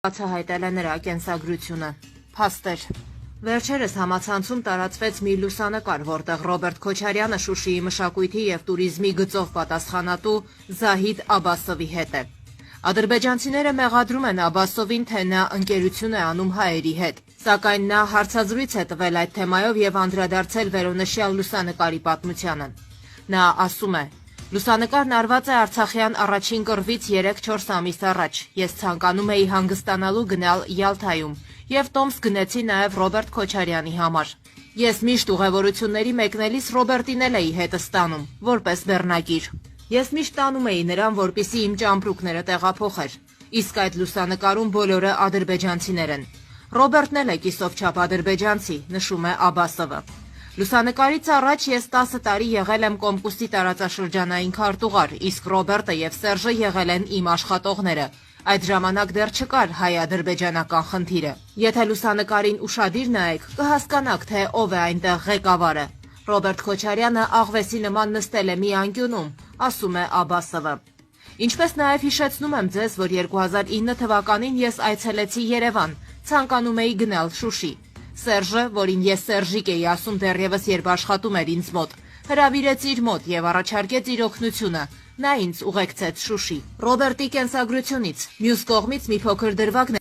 Բացահայտել է նրա կենսագրությունը։ Փաստեր։ Վերջերս համացանցում տարածվեց մի լուսանկար, որտեղ Ռոբերտ Քոչարյանը Շուշիի մշակույթի եւ տուրիզմի գծով պատասխանատու Զահիդ Աբասովի հետ է։ Ադրբեջանցիները մեղադրում են Աբասովին, թե նա ընկերություն է անում հայերի հետ, սակայն նա հարցազրույց է տվել այդ թեմայով եւ անդրադարձել վերոնշյալ լուսանկարի պատմությանը։ Նա ասում է. Լուսանկարն արված է Արցախյան առաջին կռվից 3-4 ամիս առաջ։ Ես ցանկանում էի հանգստանալու գնալ Յալթայում եւ տոմս գնեցի նաեւ Ռոբերտ Քոչարյանի համար։ Ես միշտ ուղևորությունների մեկնելիս Ռոբերտին էլ էի հետս տանում, որպես բեռնակիր։ Ես միշտ տանում էի նրան, որպեսզի իմ ճամպրուկները տեղափոխեր։ Իսկ այդ լուսանկարում բոլորը ադրբեջանցիներ են։ Ռոբերտն էլ է կիսով չափ ադրբեջանցի, նշում է Աբասովը։ Լուսանկարից առաջ ես 10 տարի եղել եմ Կոմկուսի տարածաշրջանային քարտուղար, իսկ Ռոբերտը եւ Սերժը եղել են իմ աշխատողները։ Այդ ժամանակ դեռ չկար հայ-ադրբեջանական խնդիրը։ Եթե լուսանկարին ուշադիր նայեք, կհասկանաք, թե ով է այնտեղ ղեկավարը։ Ռոբերտ Քոչարյանը աղվեսի նման նստել է մի անկյունում, ասում է Աբասովը։ Ինչպես նաև հիշեցնում եմ ձեզ, որ 2009 թվականին ես այցելեցի Երևան, ցանկանում էի գնալ Շուշի։ Սերժը, որին ես Սերժիկ էի ասում դեռևս երբ աշխատում էր ինձ մոտ, հրավիրեց իր մոտ եւ առաջարկեց իր օգնությունը։ Նա ինձ ուղեկցեց Շուշի։ Ռոբերտի կենսագրությունից մյուս կողմից մի փոքր դրվագ